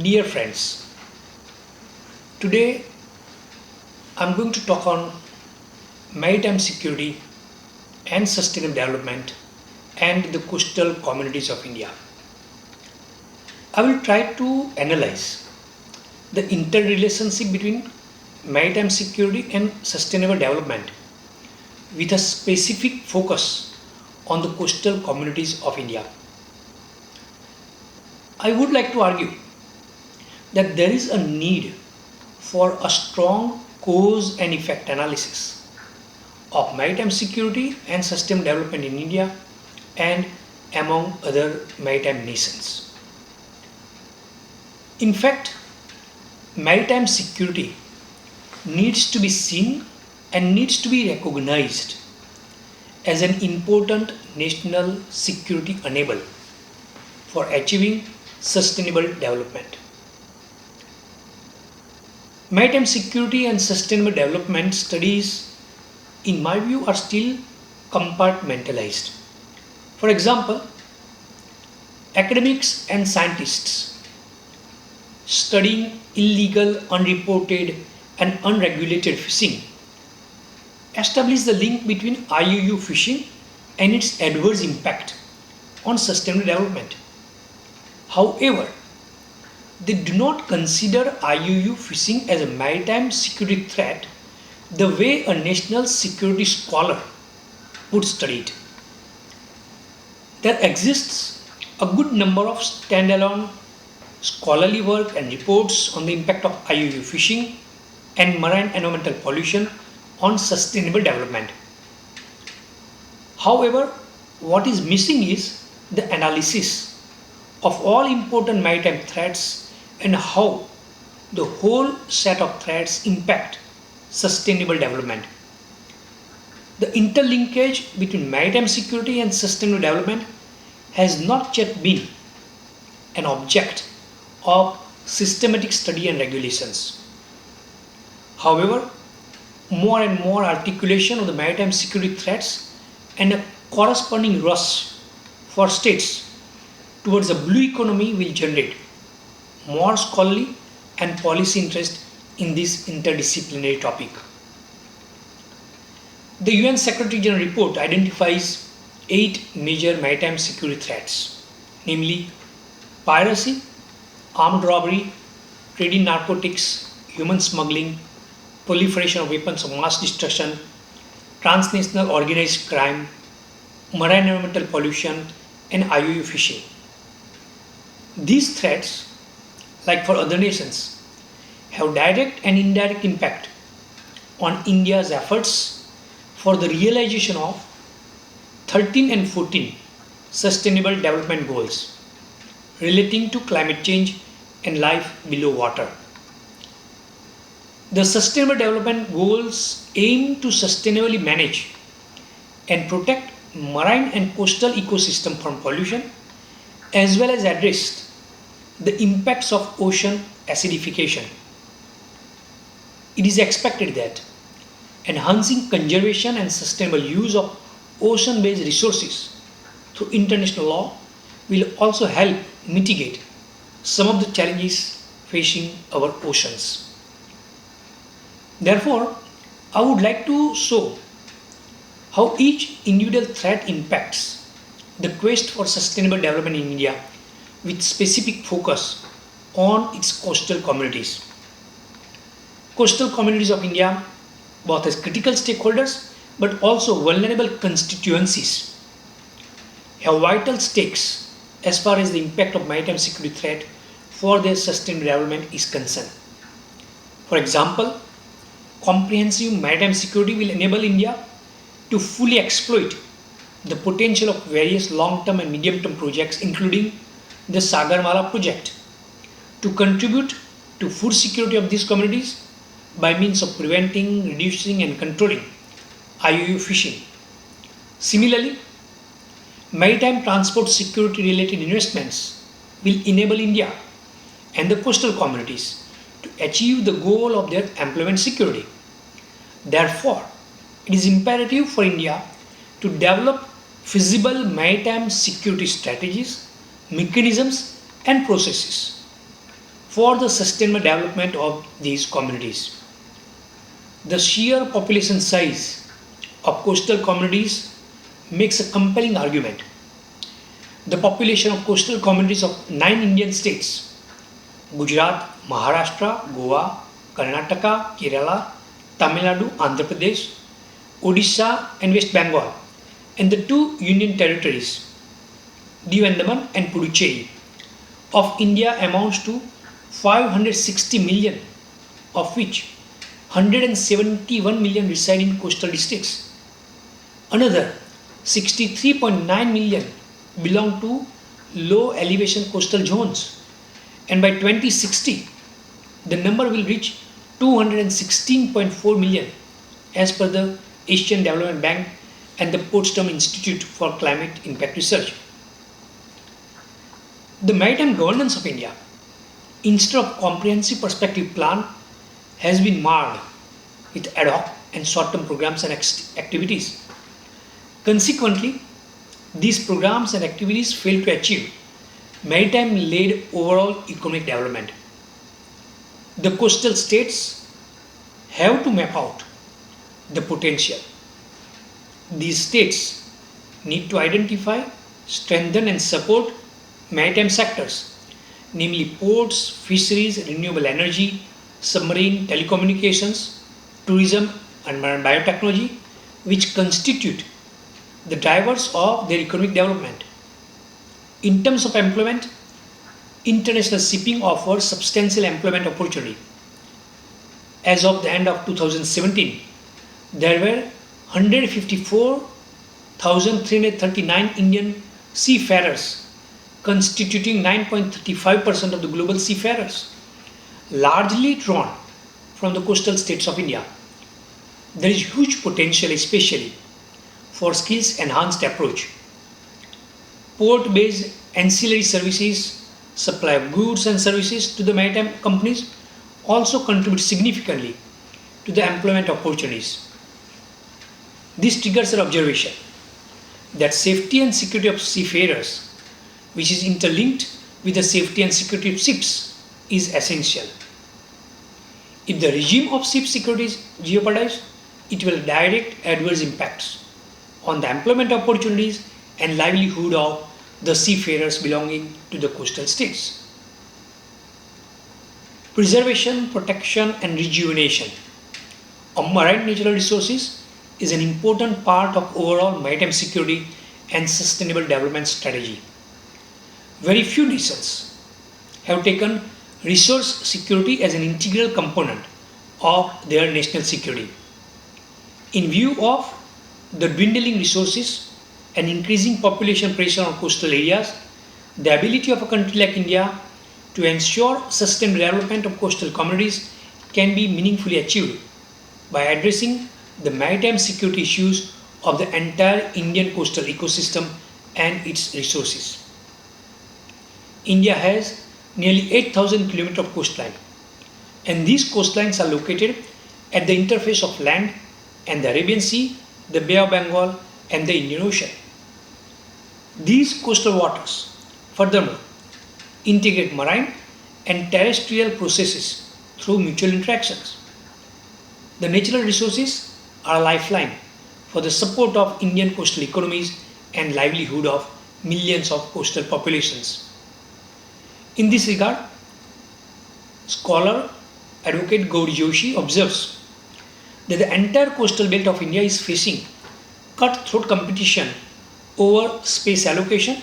Dear friends, today I'm going to talk on maritime security and sustainable development and the coastal communities of India. I will try to analyze the interrelationship between maritime security and sustainable development with a specific focus on the coastal communities of India. I would like to argue that there is a need for a strong cause and effect analysis of maritime security and sustainable development in India and among other maritime nations. In fact, maritime security needs to be seen and needs to be recognized as an important national security enabler for achieving sustainable development. Maritime security and sustainable development studies, in my view, are still compartmentalized. For example, academics and scientists studying illegal, unreported, and unregulated fishing establish the link between RRU fishing and its adverse impact on sustainable development. However, they do not consider RRU fishing as a maritime security threat the way a national security scholar would study it. There exists a good number of standalone scholarly work and reports on the impact of RRU fishing and marine environmental pollution on sustainable development. However, what is missing is the analysis of all important maritime threats and how the whole set of threats impact sustainable development. The interlinkage between maritime security and sustainable development has not yet been an object of systematic study and regulations. However, more and more articulation of the maritime security threats and a corresponding rush for states towards a blue economy will generate more scholarly and policy interest in this interdisciplinary topic. The UN Secretary General report identifies 8 major maritime security threats, namely piracy, armed robbery, trade in narcotics, human smuggling, proliferation of weapons of mass destruction, transnational organized crime, marine environmental pollution, and RRU fishing. These threats, like for other nations, have direct and indirect impact on India's efforts for the realization of 13 and 14 Sustainable Development Goals relating to climate change and life below water. The Sustainable Development Goals aim to sustainably manage and protect marine and coastal ecosystem from pollution as well as address the impacts of ocean acidification. It is expected that enhancing conservation and sustainable use of ocean-based resources through international law will also help mitigate some of the challenges facing our oceans. Therefore, I would like to show how each individual threat impacts the quest for sustainable development in India with specific focus on its coastal communities. Coastal communities of India, both as critical stakeholders but also vulnerable constituencies, have vital stakes as far as the impact of maritime security threat for their sustainable development is concerned. For example, comprehensive maritime security will enable India to fully exploit the potential of various long-term and medium-term projects, including the Sagarmala project, to contribute to food security of these communities by means of preventing, reducing, and controlling RRU fishing. Similarly, maritime transport security related investments will enable India and the coastal communities to achieve the goal of their employment security. Therefore, it is imperative for India to develop feasible maritime security strategies, mechanisms, and processes for the sustainable development of these communities. The sheer population size of coastal communities makes a compelling argument. The population of coastal communities of 9 Indian states, Gujarat, Maharashtra, Goa, Karnataka, Kerala, Tamil Nadu, Andhra Pradesh, Odisha, and West Bengal, and the two union territories, Diu Andaman and Puducherry, of India amounts to 560 million, of which 171 million reside in coastal districts. Another 63.9 million belong to low elevation coastal zones, and by 2060 the number will reach 216.4 million as per the Asian Development Bank and the Potsdam Institute for Climate Impact Research. The maritime governance of India, instead of comprehensive perspective plan, has been marred with ad hoc and short-term programs and activities. Consequently, these programs and activities fail to achieve maritime-led overall economic development. The coastal states have to map out the potential. These states need to identify, strengthen and support maritime sectors, namely ports, fisheries, renewable energy, submarine, telecommunications, tourism and marine biotechnology, which constitute the drivers of their economic development. In terms of employment, international shipping offers substantial employment opportunity. As of the end of 2017, there were 154,339 Indian seafarers, constituting 9.35% of the global seafarers, largely drawn from the coastal states of India. There is huge potential, especially for skills enhanced approach. Port based ancillary services, supply of goods and services to the maritime companies also contribute significantly to the employment opportunities. This triggers an observation that safety and security of seafarers, which is interlinked with the safety and security of ships, is essential. If the regime of ship security is jeopardized, it will direct adverse impacts on the employment opportunities and livelihood of the seafarers belonging to the coastal states. Preservation, protection and rejuvenation of marine natural resources is an important part of overall maritime security and sustainable development strategy. Very few nations have taken resource security as an integral component of their national security. In view of the dwindling resources and increasing population pressure on coastal areas, the ability of a country like India to ensure sustained development of coastal communities can be meaningfully achieved by addressing the maritime security issues of the entire Indian coastal ecosystem and its resources. India has nearly 8,000 km of coastline, and these coastlines are located at the interface of land and the Arabian Sea, the Bay of Bengal, and the Indian Ocean. These coastal waters, furthermore, integrate marine and terrestrial processes through mutual interactions. The natural resources are a lifeline for the support of Indian coastal economies and livelihood of millions of coastal populations. In this regard, scholar Advocate Gauri Joshi observes that the entire coastal belt of India is facing cutthroat competition over space allocation,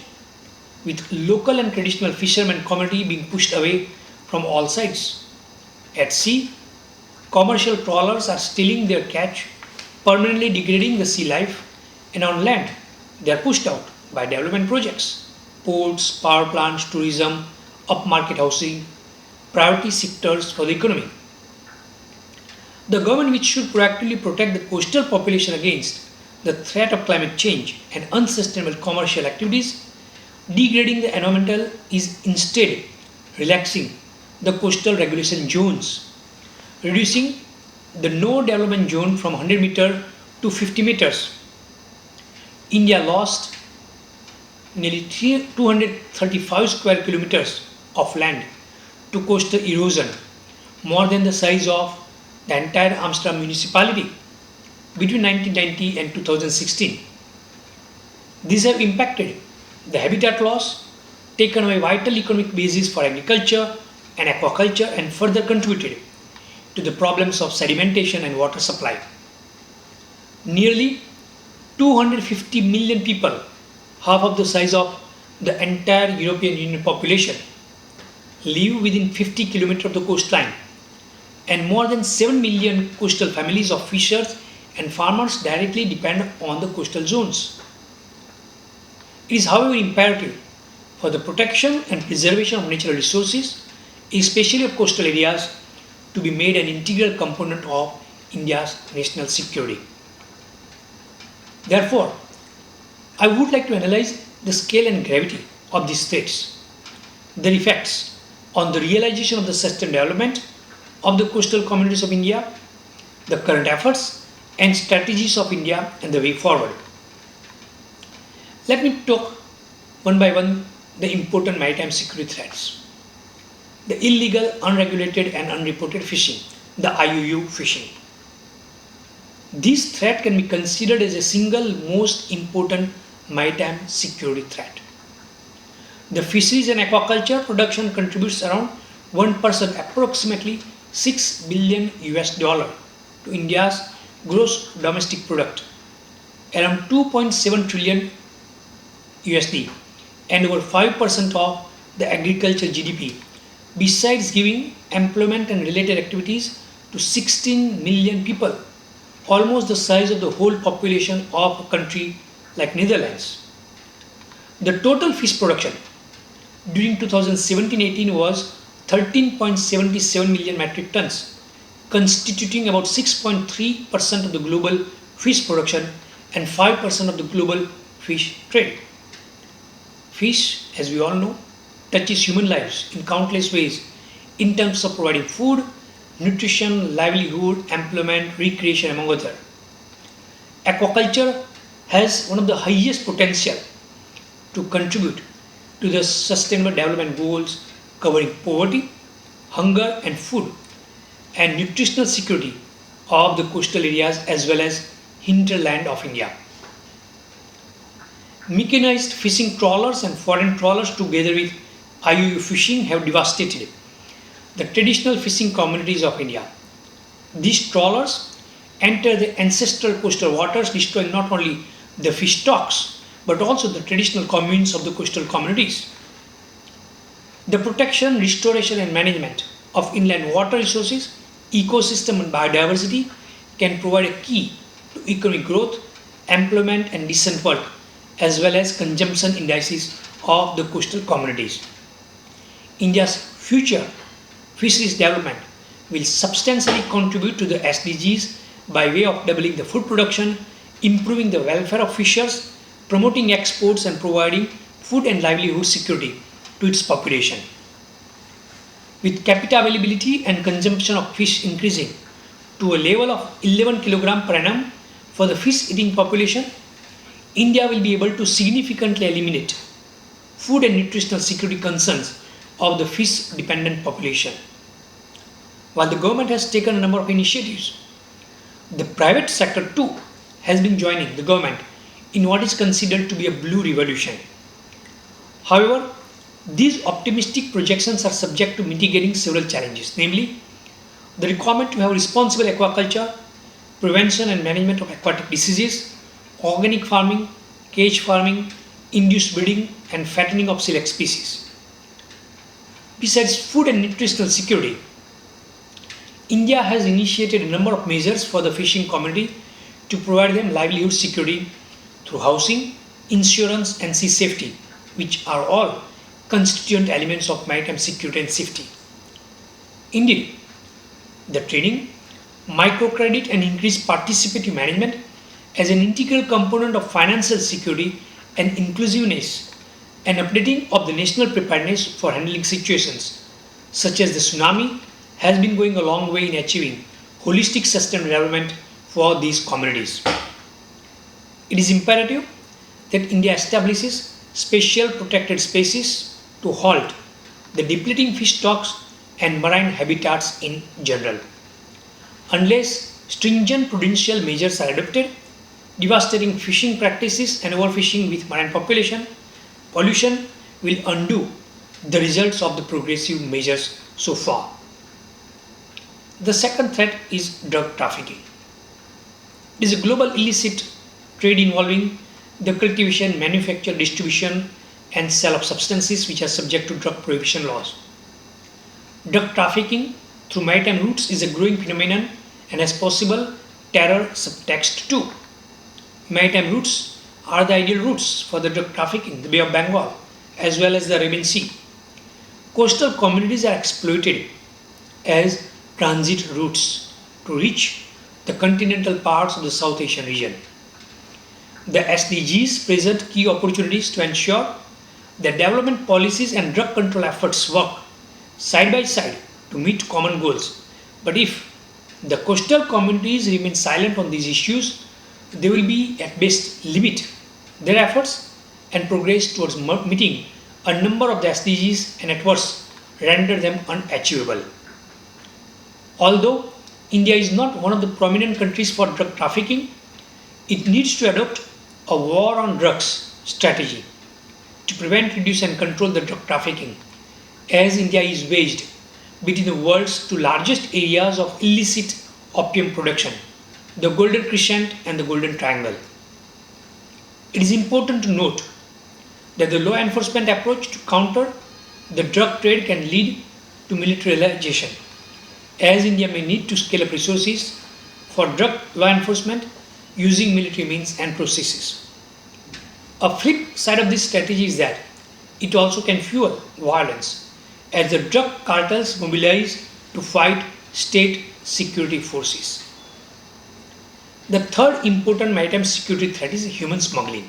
with local and traditional fishermen community being pushed away from all sides. At sea, commercial trawlers are stealing their catch, permanently degrading the sea life, and on land, they are pushed out by development projects, ports, power plants, tourism, upmarket housing, priority sectors for the economy. The government, which should proactively protect the coastal population against the threat of climate change and unsustainable commercial activities, degrading the environmental, is instead relaxing the coastal regulation zones, reducing the no development zone from 100 meters to 50 meters. India lost nearly 235 square kilometers of land to coastal erosion, more than the size of the entire Amsterdam municipality between 1990 and 2016. These have impacted the habitat loss, taken away vital economic basis for agriculture and aquaculture, and further contributed to the problems of sedimentation and water supply. Nearly 250 million people, half of the size of the entire European Union population, live within 50 kilometers of the coastline, and more than 7 million coastal families of fishers and farmers directly depend on the coastal zones. It is, however, imperative for the protection and preservation of natural resources, especially of coastal areas, to be made an integral component of India's national security. Therefore, I would like to analyze the scale and gravity of these threats, their effects on the realization of the sustainable development of the coastal communities of India, the current efforts and strategies of India, and the way forward. Let me talk one by one the important maritime security threats. The illegal, unregulated and unreported fishing, the IUU fishing. This threat can be considered as a single most important maritime security threat. The fisheries and aquaculture production contributes around 1%, approximately $6 billion to India's gross domestic product, around 2.7 trillion USD, and over 5% of the agriculture GDP, besides giving employment and related activities to 16 million people, almost the size of the whole population of a country like Netherlands. The total fish production during 2017-18 was 13.77 million metric tons, constituting about 6.3% of the global fish production and 5% of the global fish trade. Fish, as we all know, touches human lives in countless ways in terms of providing food, nutrition, livelihood, employment, recreation, among others. Aquaculture has one of the highest potential to contribute to the sustainable development goals covering poverty, hunger and food, and nutritional security of the coastal areas as well as hinterland of India. Mechanized fishing trawlers and foreign trawlers together with IUU fishing have devastated the traditional fishing communities of India. These trawlers enter the ancestral coastal waters, destroying not only the fish stocks but also the traditional communes of the coastal communities. The protection, restoration and management of inland water resources, ecosystem and biodiversity can provide a key to economic growth, employment and decent work, as well as consumption indices of the coastal communities. India's future fisheries development will substantially contribute to the SDGs by way of doubling the food production, improving the welfare of fishers, promoting exports and providing food and livelihood security to its population. With capita availability and consumption of fish increasing to a level of 11 kg per annum for the fish eating population, India will be able to significantly eliminate food and nutritional security concerns of the fish dependent population. While the government has taken a number of initiatives, the private sector too has been joining the government in what is considered to be a blue revolution. However, these optimistic projections are subject to mitigating several challenges, namely the requirement to have responsible aquaculture, prevention and management of aquatic diseases, organic farming, cage farming, induced breeding and fattening of select species. Besides food and nutritional security, India has initiated a number of measures for the fishing community to provide them livelihood security through housing, insurance and sea safety, which are all constituent elements of maritime security and safety. Indeed, the training, microcredit and increased participative management as an integral component of financial security and inclusiveness and updating of the national preparedness for handling situations such as the tsunami has been going a long way in achieving holistic sustainable development for these communities. It is imperative that India establishes special protected spaces to halt the depleting fish stocks and marine habitats in general. Unless stringent prudential measures are adopted, devastating fishing practices and overfishing with marine pollution will undo the results of the progressive measures so far. The second threat is drug trafficking. It is a global illicit trade involving the cultivation, manufacture, distribution, and sale of substances which are subject to drug prohibition laws. Drug trafficking through maritime routes is a growing phenomenon and has possible terror subtext too. Maritime routes are the ideal routes for the drug trafficking, the Bay of Bengal, as well as the Arabian Sea. Coastal communities are exploited as transit routes to reach the continental parts of the South Asian region. The SDGs present key opportunities to ensure that development policies and drug control efforts work side by side to meet common goals. But if the coastal communities remain silent on these issues, they will be at best limit their efforts and progress towards meeting a number of the SDGs and at worst render them unachievable. Although India is not one of the prominent countries for drug trafficking, it needs to adopt a war on drugs strategy to prevent, reduce, and control the drug trafficking, as India is wedged between the world's two largest areas of illicit opium production, the Golden Crescent and the Golden Triangle. It is important to note that the law enforcement approach to counter the drug trade can lead to militarization, as India may need to scale up resources for drug law enforcement using military means and processes. A flip side of this strategy is that it also can fuel violence as the drug cartels mobilize to fight state security forces. The third important maritime security threat is human smuggling.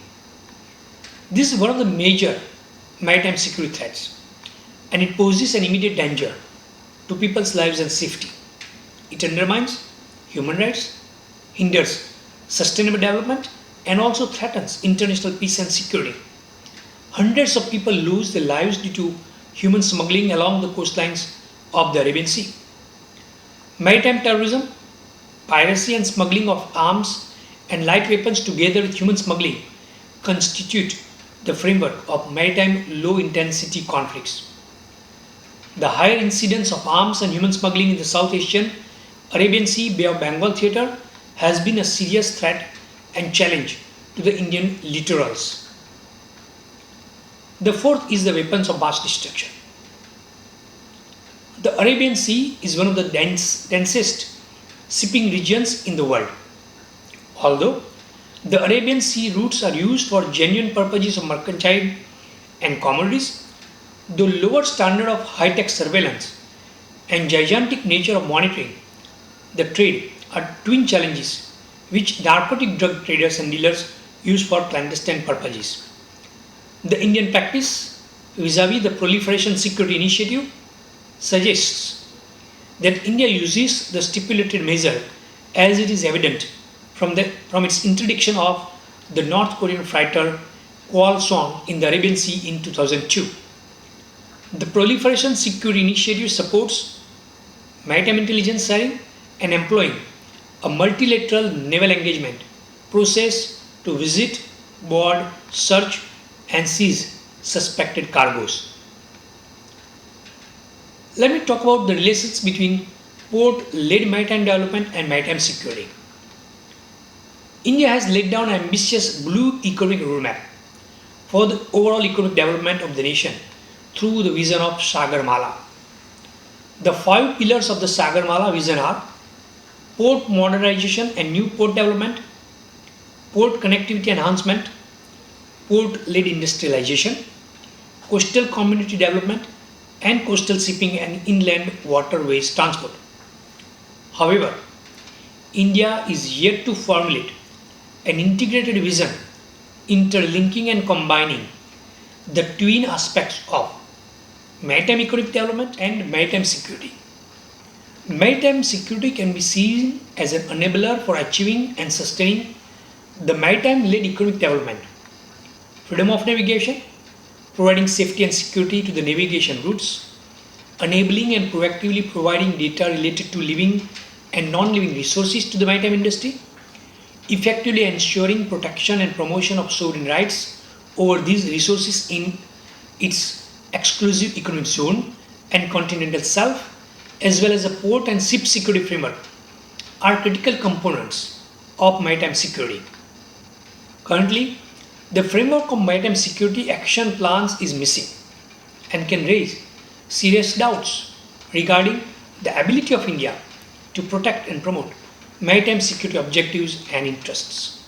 This is one of the major maritime security threats, and it poses an immediate danger to people's lives and safety. It undermines human rights, hinders sustainable development, and also threatens international peace and security. Hundreds of people lose their lives due to human smuggling along the coastlines of the Arabian Sea. Maritime terrorism, piracy, and smuggling of arms and light weapons together with human smuggling constitute the framework of maritime low-intensity conflicts. The higher incidence of arms and human smuggling in the South Asian, Arabian Sea, Bay of Bengal theatre has been a serious threat and challenge to the Indian littorals. The fourth is the weapons of mass destruction. The Arabian Sea is one of the densest shipping regions in the world. Although the Arabian Sea routes are used for genuine purposes of mercantile and commodities, the lower standard of high-tech surveillance and gigantic nature of monitoring the trade are twin challenges which narcotic drug traders and dealers use for clandestine purposes. The Indian practice vis-à-vis the Proliferation Security Initiative suggests that India uses the stipulated measure as it is evident from its interdiction of the North Korean freighter Kwal Song in the Arabian Sea in 2002. The Proliferation Security Initiative supports maritime intelligence sharing and employing a multilateral naval engagement process to visit, board, search, and seize suspected cargoes. Let me talk about the relations between port-led maritime development and maritime security. India has laid down an ambitious blue economic roadmap for the overall economic development of the nation through the vision of Sagarmala. The 5 pillars of the Sagarmala vision are port modernization and new port development, port connectivity enhancement, port-led industrialization, coastal community development, and coastal shipping and inland waterways transport. However, India is yet to formulate an integrated vision interlinking and combining the twin aspects of maritime economic development and maritime security. Maritime security can be seen as an enabler for achieving and sustaining the maritime-led economic development. Freedom of navigation, providing safety and security to the navigation routes, enabling and proactively providing data related to living and non-living resources to the maritime industry, effectively ensuring protection and promotion of sovereign rights over these resources in its exclusive economic zone and continental shelf, as well as a port and ship security framework, are critical components of maritime security. Currently, the framework of maritime security action plans is missing and can raise serious doubts regarding the ability of India to protect and promote maritime security objectives and interests.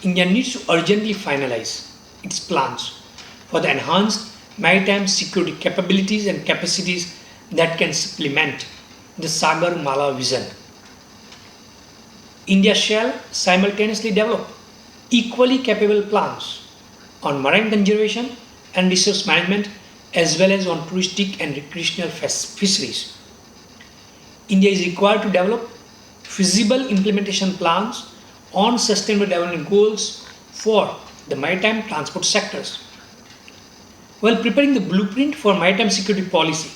India needs to urgently finalize its plans for the enhanced maritime security capabilities and capacities that can supplement the Sagar Mala vision. India shall simultaneously develop equally capable plans on marine conservation and resource management as well as on touristic and recreational fisheries. India is required to develop feasible implementation plans on sustainable development goals for the maritime transport sectors. While preparing the blueprint for maritime security policy,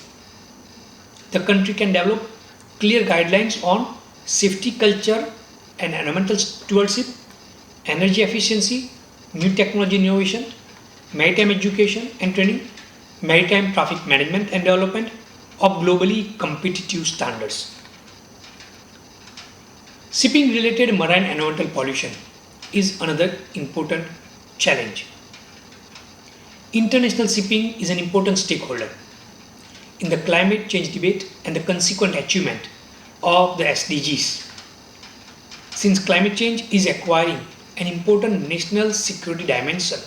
the country can develop clear guidelines on safety culture and environmental stewardship, energy efficiency, new technology innovation, maritime education and training, maritime traffic management and development of globally competitive standards. Shipping related marine environmental pollution is another important challenge. International shipping is an important stakeholder in the climate change debate and the consequent achievement of the SDGs. Since climate change is acquiring an important national security dimension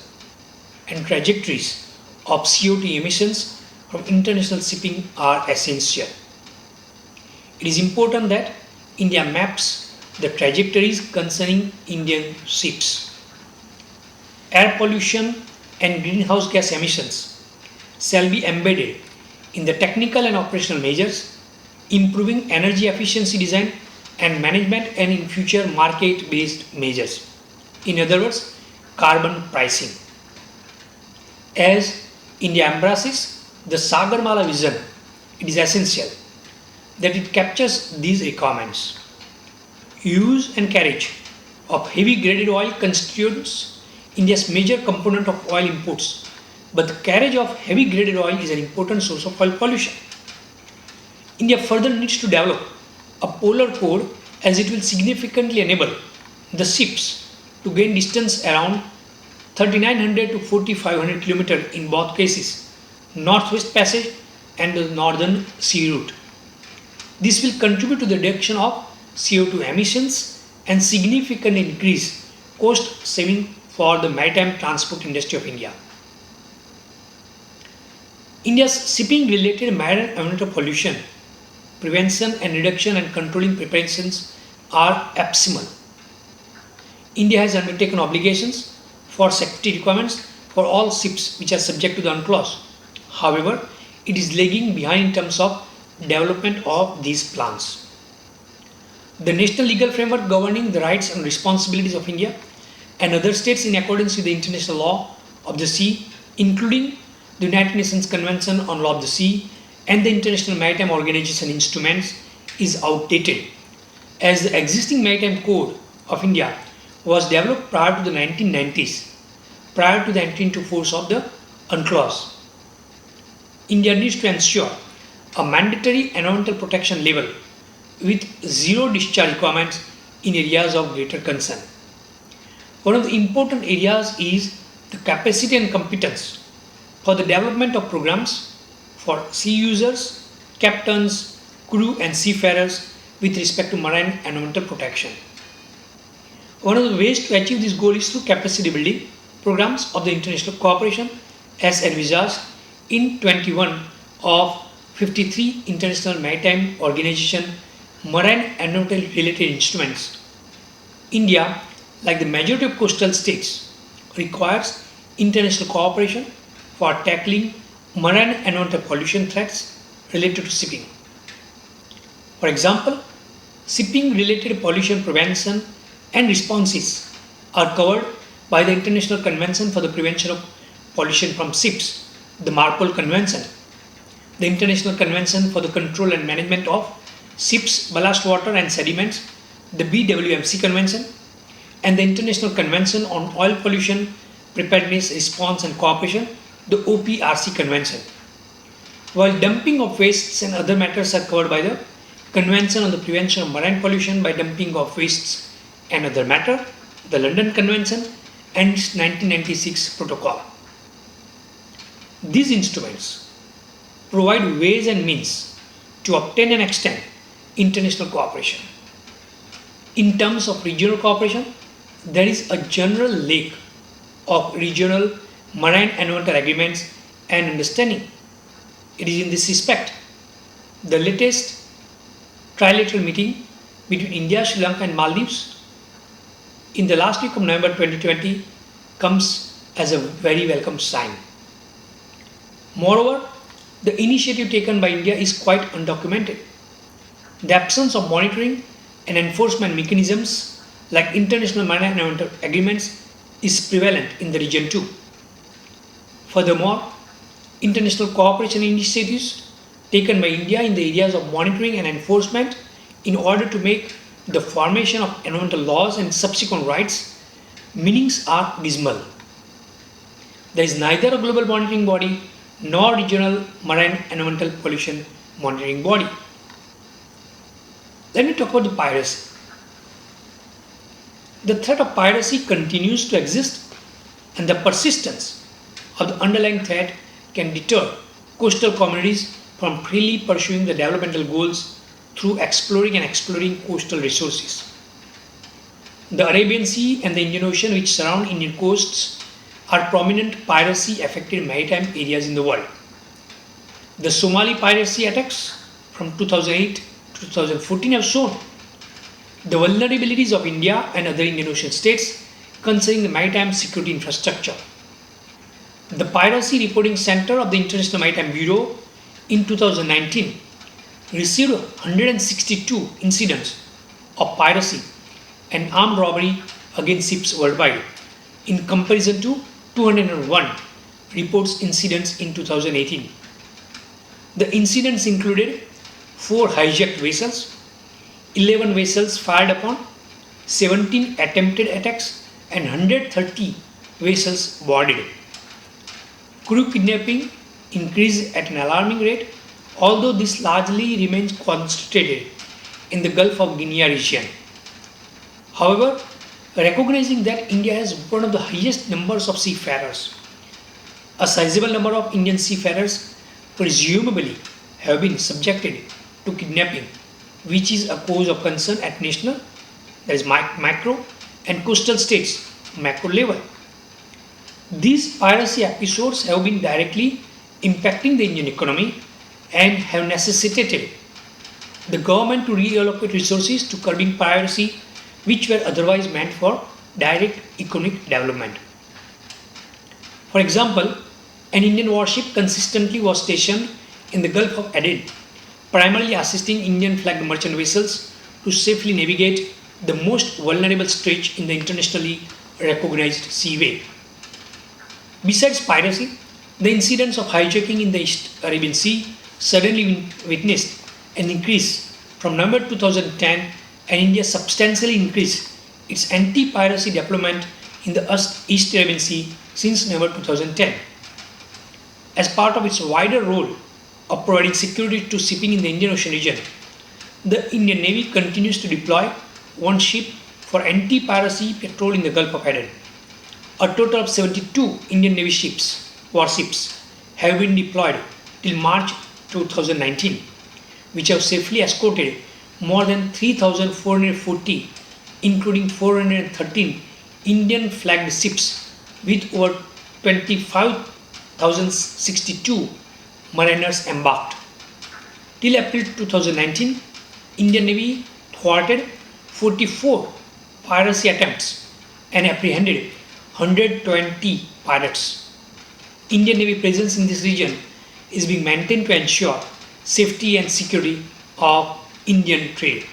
and trajectories of CO2 emissions from international shipping are essential. It is important that India maps the trajectories concerning Indian ships. Air pollution and greenhouse gas emissions shall be embedded in the technical and operational measures, improving energy efficiency design and management and in future market-based measures. In other words, carbon pricing. As India embraces the Sagarmala vision, it is essential that it captures these requirements. Use and carriage of heavy graded oil constitutes India's major component of oil imports, but the carriage of heavy graded oil is an important source of oil pollution. India further needs to develop a polar code as it will significantly enable the ships to gain distance around 3900 to 4500 km in both cases, Northwest Passage and the Northern Sea Route. This will contribute to the reduction of CO2 emissions and significantly increase cost saving for the maritime transport industry of India. India's shipping related marine environmental pollution prevention and reduction and controlling preparations are abysmal. India has undertaken obligations for safety requirements for all ships which are subject to the UNCLOS. However, it is lagging behind in terms of development of these plans. The national legal framework governing the rights and responsibilities of India and other states in accordance with the international law of the sea, including the United Nations Convention on Law of the Sea and the International Maritime Organization instruments, is outdated, as the existing Maritime Code of India was developed prior to the 1990s, prior to the entry into force of the UNCLOS. India needs to ensure a mandatory environmental protection level with zero discharge requirements in areas of greater concern. One of the important areas is the capacity and competence for the development of programs for sea users, captains, crew and seafarers with respect to marine environmental protection. One of the ways to achieve this goal is through capacity building programs of the international cooperation as envisaged in 21 of 53 International Maritime Organization marine environmental related instruments. India, like the majority of coastal states, requires international cooperation for tackling marine environmental pollution threats related to shipping. For example, shipping related pollution prevention and responses are covered by the International Convention for the Prevention of Pollution from Ships, the MARPOL Convention. the International Convention for the Control and Management of Ships, Ballast Water and Sediments, the BWMC Convention, and the International Convention on Oil Pollution, Preparedness, Response and Cooperation, the OPRC Convention. While dumping of wastes and other matters are covered by the Convention on the Prevention of Marine Pollution by Dumping of Wastes and Other Matter, the London Convention, and its 1996 Protocol. These instruments provide ways and means to obtain and extend international cooperation. In terms of regional cooperation, there is a general lack of regional marine environmental agreements and understanding. It is in this respect the latest trilateral meeting between India, Sri Lanka and Maldives in the last week of November 2020 comes as a very welcome sign. Moreover, the initiative taken by India is quite undocumented. The absence of monitoring and enforcement mechanisms like international marine environmental agreements is prevalent in the region too. Furthermore, international cooperation initiatives taken by India in the areas of monitoring and enforcement in order to make the formation of environmental laws and subsequent rights meanings are dismal. There is neither a global monitoring body nor regional marine environmental pollution monitoring body. Let me talk about the piracy. The threat of piracy continues to exist, and the persistence of the underlying threat can deter coastal communities from freely pursuing the developmental goals through exploring coastal resources. The Arabian Sea and the Indian Ocean, which surround Indian coasts, are prominent piracy-affected maritime areas in the world. The Somali piracy attacks from 2008 to 2014 have shown the vulnerabilities of India and other Indian Ocean states concerning the maritime security infrastructure. The Piracy Reporting Center of the International Maritime Bureau in 2019 received 162 incidents of piracy and armed robbery against ships worldwide, in comparison to 201 reports incidents in 2018. The incidents included 4 hijacked vessels, 11 vessels fired upon, 17 attempted attacks, and 130 vessels boarded. Crew kidnapping increased at an alarming rate, although this largely remains concentrated in the Gulf of Guinea region. However, recognizing that India has one of the highest numbers of seafarers, a sizable number of Indian seafarers presumably have been subjected to kidnapping, which is a cause of concern at national, that is macro, and coastal states, macro level. These piracy episodes have been directly impacting the Indian economy and have necessitated the government to reallocate resources to curbing piracy, which were otherwise meant for direct economic development. For example, an Indian warship consistently was stationed in the Gulf of Aden, primarily assisting Indian flagged merchant vessels to safely navigate the most vulnerable stretch in the internationally recognized seaway. Besides piracy, the incidents of hijacking in the East Arabian Sea suddenly witnessed an increase from November 2010, and India substantially increased its anti-piracy deployment in the East Arabian Sea since November 2010. As part of its wider role of providing security to shipping in the Indian Ocean region, the Indian Navy continues to deploy one ship for anti-piracy patrol in the Gulf of Aden. A total of 72 Indian Navy warships have been deployed till March 2019, which have safely escorted more than 3,440, including 413 Indian flagged ships with over 25,062 mariners embarked. Till April 2019, Indian Navy thwarted 44 piracy attempts and apprehended 120 pirates. Indian Navy presence in this region is being maintained to ensure safety and security of Indian trade.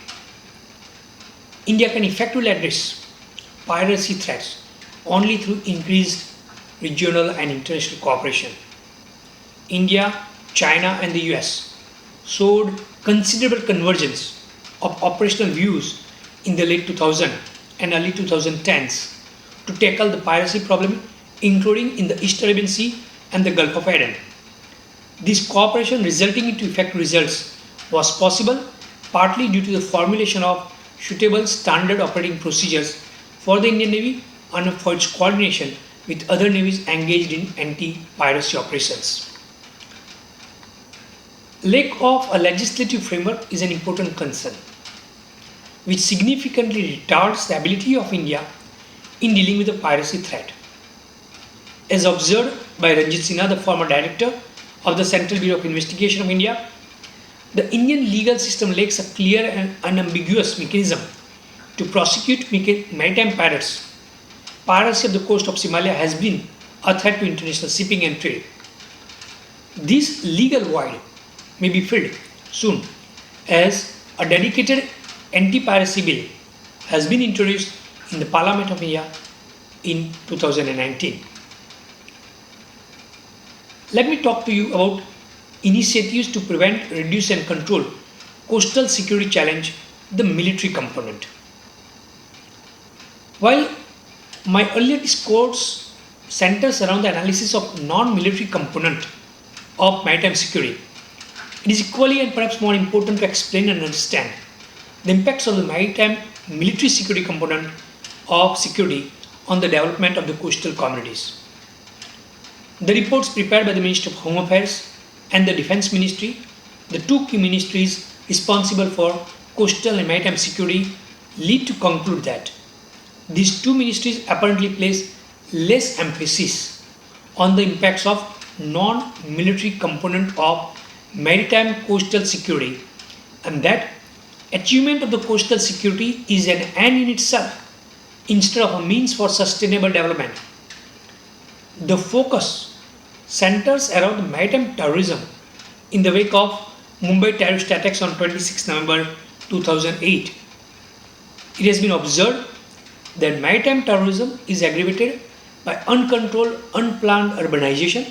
India can effectively address piracy threats only through increased regional and international cooperation. India China, and the US showed considerable convergence of operational views in the late 2000 and early 2010s to tackle the piracy problem, including in the East Arabian Sea and the Gulf of Aden. This cooperation resulting into effective results was possible partly due to the formulation of suitable standard operating procedures for the Indian Navy and for its coordination with other navies engaged in anti-piracy operations. Lack of a legislative framework is an important concern, which significantly retards the ability of India in dealing with the piracy threat. As observed by Ranjit Sinha, the former director of the Central Bureau of Investigation of India, the Indian legal system lacks a clear and unambiguous mechanism to prosecute maritime pirates. Piracy of the coast of Somalia has been a threat to international shipping and trade. This legal void may be filled soon as a dedicated anti-piracy bill has been introduced in the Parliament of India in 2019. Let me talk to you about initiatives to prevent, reduce and control coastal security challenge, the military component. While my earlier discourse centers around the analysis of non-military component of maritime security, it is equally and perhaps more important to explain and understand the impacts of the maritime military security component of security on the development of the coastal communities. The reports prepared by the Ministry of Home Affairs and the Defense Ministry, the two key ministries responsible for coastal and maritime security, lead to conclude that these two ministries apparently place less emphasis on the impacts of non-military component of maritime coastal security, and that achievement of the coastal security is an end in itself instead of a means for sustainable development. The focus centers around maritime terrorism in the wake of Mumbai terrorist attacks on 26 November 2008. It has been observed that maritime terrorism is aggravated by uncontrolled, unplanned urbanization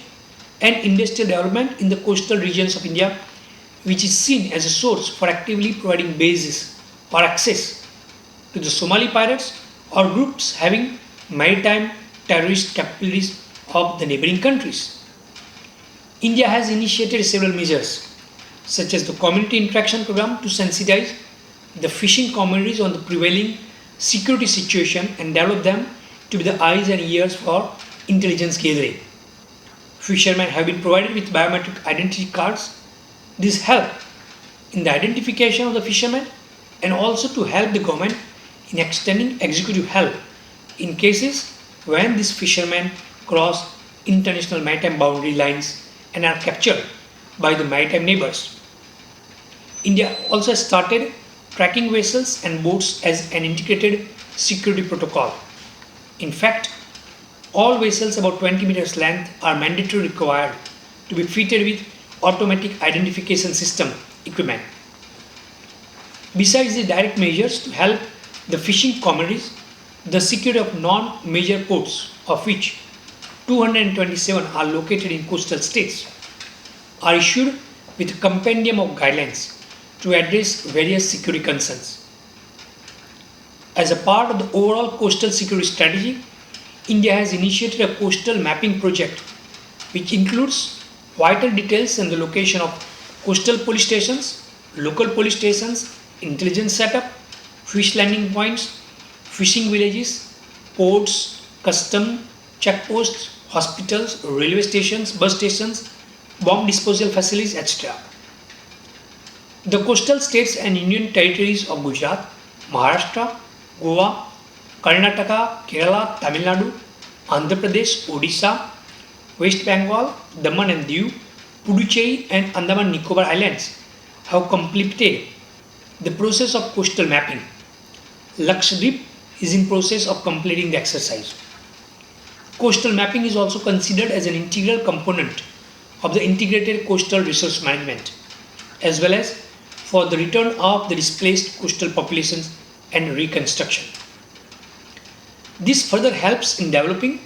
and industrial development in the coastal regions of India, which is seen as a source for actively providing bases or access to the Somali pirates or groups having maritime terrorist capabilities of the neighboring countries. India has initiated several measures, such as the Community Interaction Program, to sensitize the fishing communities on the prevailing security situation and develop them to be the eyes and ears for intelligence gathering. Fishermen have been provided with biometric identity cards. This helps in the identification of the fishermen and also to help the government in extending executive help in cases when these fishermen cross international maritime boundary lines and are captured by the maritime neighbors. India also started tracking vessels and boats as an integrated security protocol. In fact, all vessels about 20 meters length are mandatorily required to be fitted with automatic identification system equipment. Besides the direct measures to help the fishing communities, the security of non-major ports, of which 227 are located in coastal states, are issued with a compendium of guidelines to address various security concerns. As a part of the overall coastal security strategy, India has initiated a coastal mapping project which includes vital details and the location of coastal police stations, local police stations, intelligence setup, fish landing points, fishing villages, ports, custom, checkposts, hospitals, railway stations, bus stations, bomb disposal facilities, etc. The coastal states and union territories of Gujarat, Maharashtra, Goa, Karnataka, Kerala, Tamil Nadu, Andhra Pradesh, Odisha, West Bengal, Daman and Diu, Puducherry and Andaman Nicobar Islands have completed the process of coastal mapping. Lakshadweep is in process of completing the exercise. Coastal mapping is also considered as an integral component of the integrated coastal resource management, as well as for the return of the displaced coastal populations and reconstruction. This further helps in developing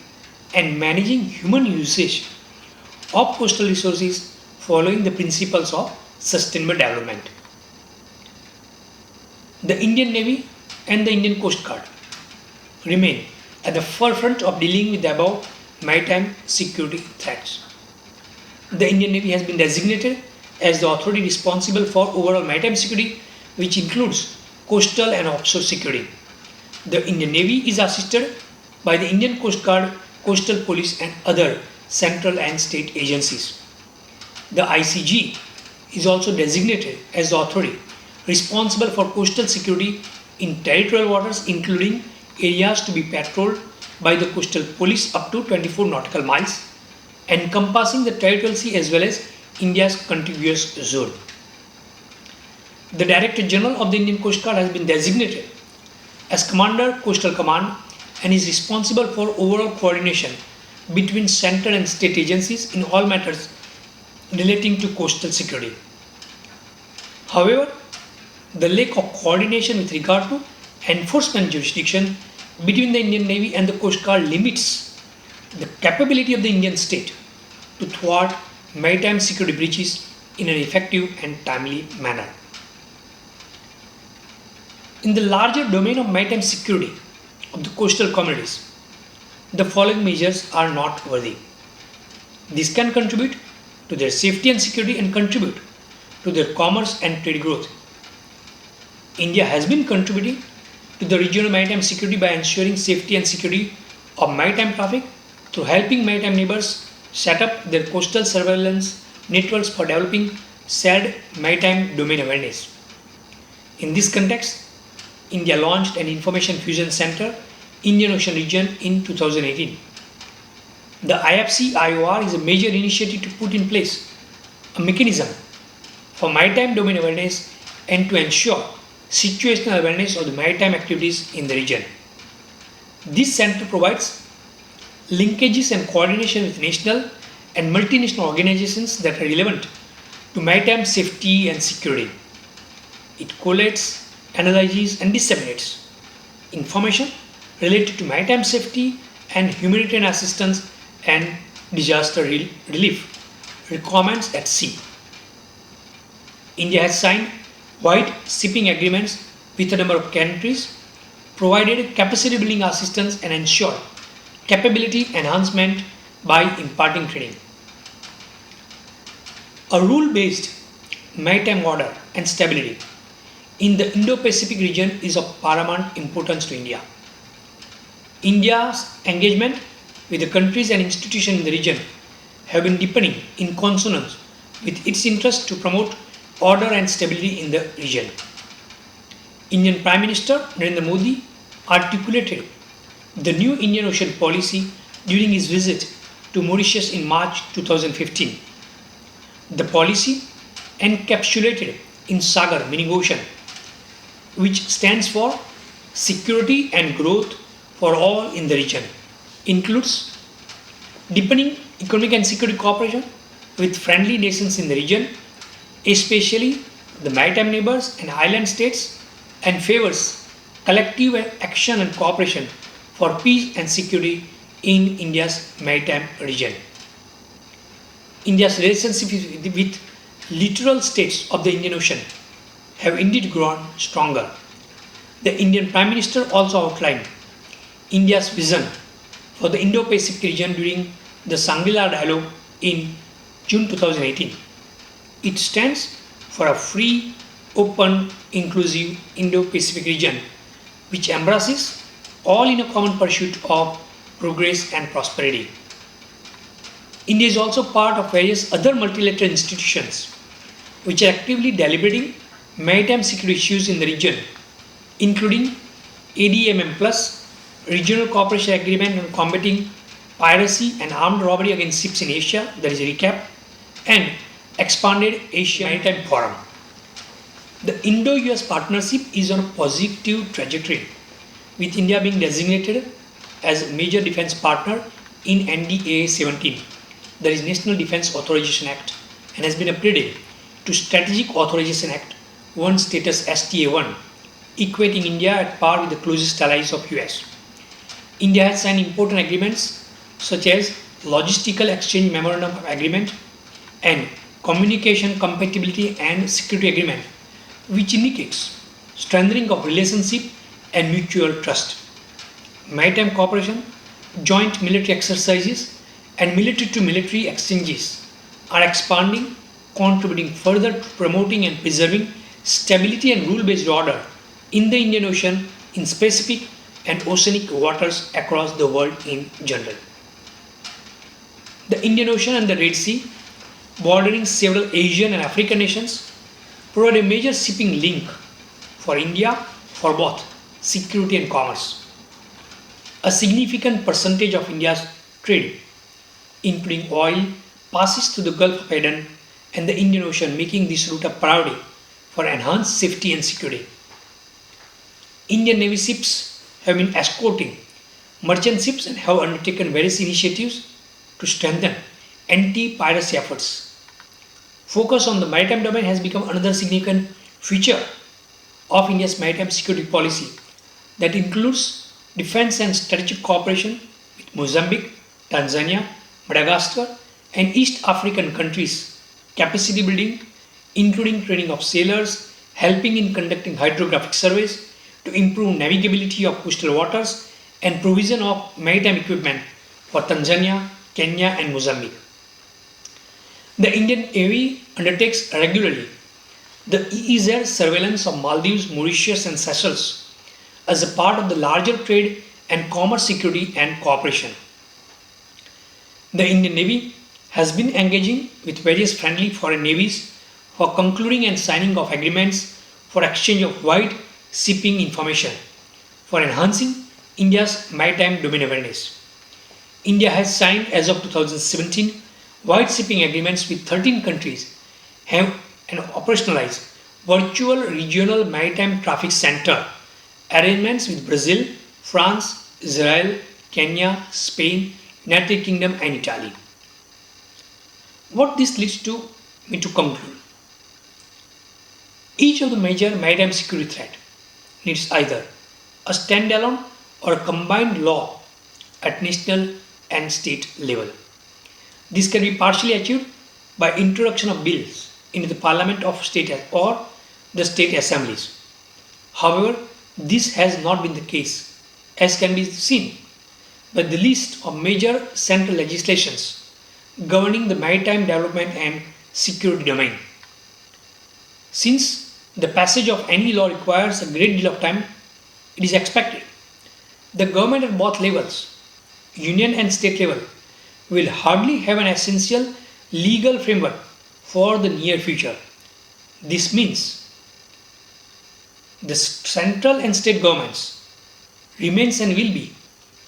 and managing human usage of coastal resources following the principles of sustainable development. The Indian Navy and the Indian Coast Guard remain at the forefront of dealing with the above maritime security threats. The Indian Navy has been designated as the authority responsible for overall maritime security, which includes coastal and offshore security. The Indian Navy is assisted by the Indian Coast Guard, Coastal Police, and other central and state agencies. The ICG is also designated as the authority responsible for coastal security in territorial waters, including areas to be patrolled by the coastal police up to 24 nautical miles, encompassing the territorial sea as well as India's contiguous zone. The Director General of the Indian Coast Guard has been designated as Commander Coastal Command and is responsible for overall coordination between central and state agencies in all matters relating to coastal security. However, the lack of coordination with regard to enforcement jurisdiction between the Indian Navy and the Coast Guard limits the capability of the Indian state to thwart maritime security breaches in an effective and timely manner. In the larger domain of maritime security of the coastal communities, the following measures are noteworthy. These can contribute to their safety and security and contribute to their commerce and trade growth. India has been contributing to the regional maritime security by ensuring safety and security of maritime traffic through helping maritime neighbors set up their coastal surveillance networks for developing shared maritime domain awareness. In this context, India launched an Information Fusion Center, Indian Ocean Region in 2018. The IFC IOR is a major initiative to put in place a mechanism for maritime domain awareness and to ensure situational awareness of the maritime activities in the region. This center provides linkages and coordination with national and multinational organizations that are relevant to maritime safety and security. It collates, analyzes, and disseminates information related to maritime safety and humanitarian assistance and disaster relief requirements at sea. India has signed wide shipping agreements with a number of countries, provided capacity building assistance, and ensured capability enhancement by imparting training. A rule-based maritime order and stability in the Indo-Pacific region is of paramount importance to India. India's engagement with the countries and institutions in the region have been deepening in consonance with its interest to promote order and stability in the region. Indian Prime Minister Narendra Modi articulated the new Indian Ocean policy during his visit to Mauritius in March 2015. The policy, encapsulated in SAGAR, meaning ocean, which stands for security and growth for all in the region, includes deepening economic and security cooperation with friendly nations in the region, especially the maritime neighbors and island states, and favors collective action and cooperation for peace and security in India's maritime region. India's relationship with littoral states of the Indian Ocean have indeed grown stronger. The Indian Prime Minister also outlined India's vision for the Indo-Pacific region during the Shangri-La Dialogue in June 2018. It stands for a free, open, inclusive Indo-Pacific region which embraces all in a common pursuit of progress and prosperity. India is also part of various other multilateral institutions which are actively deliberating maritime security issues in the region, including ADMM+, Regional Cooperation Agreement on Combating Piracy and Armed Robbery Against Ships in Asia, that is RECAP, and Expanded Asia Maritime Forum. The Indo-US partnership is on a positive trajectory, with India being designated as a major defense partner in NDAA 17, that is National Defense Authorization Act, and has been upgraded to Strategic Authorization Act 1 status STA1, equating India at par with the closest allies of US. India has signed important agreements such as Logistical Exchange Memorandum of Agreement and communication, compatibility and security agreement, which indicates strengthening of relationship and mutual trust. Maritime cooperation, joint military exercises, and military to military exchanges are expanding, contributing further to promoting and preserving stability and rule based order in the Indian Ocean, in Pacific and oceanic waters across the world in general. The Indian Ocean and the Red Sea, bordering several Asian and African nations, provide a major shipping link for India for both security and commerce. A significant percentage of India's trade, including oil, passes through the Gulf of Aden and the Indian Ocean, making this route a priority for enhanced safety and security. Indian Navy ships have been escorting merchant ships and have undertaken various initiatives to strengthen anti-piracy efforts. Focus on the maritime domain has become another significant feature of India's maritime security policy that includes defense and strategic cooperation with Mozambique, Tanzania, Madagascar, and East African countries, capacity building, including training of sailors, helping in conducting hydrographic surveys to improve navigability of coastal waters, and provision of maritime equipment for Tanzania, Kenya, and Mozambique. The Indian Navy undertakes regularly the EEZ surveillance of Maldives, Mauritius, and Seychelles as a part of the larger trade and commerce security and cooperation. The Indian Navy has been engaging with various friendly foreign navies for concluding and signing of agreements for exchange of wide shipping information for enhancing India's maritime domain awareness. India has signed as of 2017 wide shipping agreements with 13 countries and operationalized virtual regional maritime traffic center arrangements with Brazil, France, Israel, Kenya, Spain, United Kingdom, and Italy. What this leads to me to conclude. Each of the major maritime security threat needs either a standalone or a combined law at national and state level. This can be partially achieved by introduction of bills into the Parliament of State or the state assemblies. However, this has not been the case, as can be seen by the list of major central legislations governing the maritime development and security domain. Since the passage of any law requires a great deal of time, it is expected the government at both levels, union and state level, will hardly have an essential legal framework for the near future. This means the central and state governments remains and will be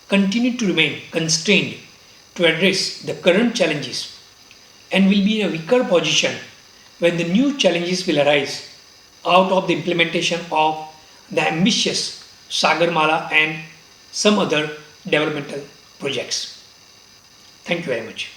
continue to remain constrained to address the current challenges and will be in a weaker position when the new challenges will arise out of the implementation of the ambitious Sagarmala and some other developmental projects. Thank you very much.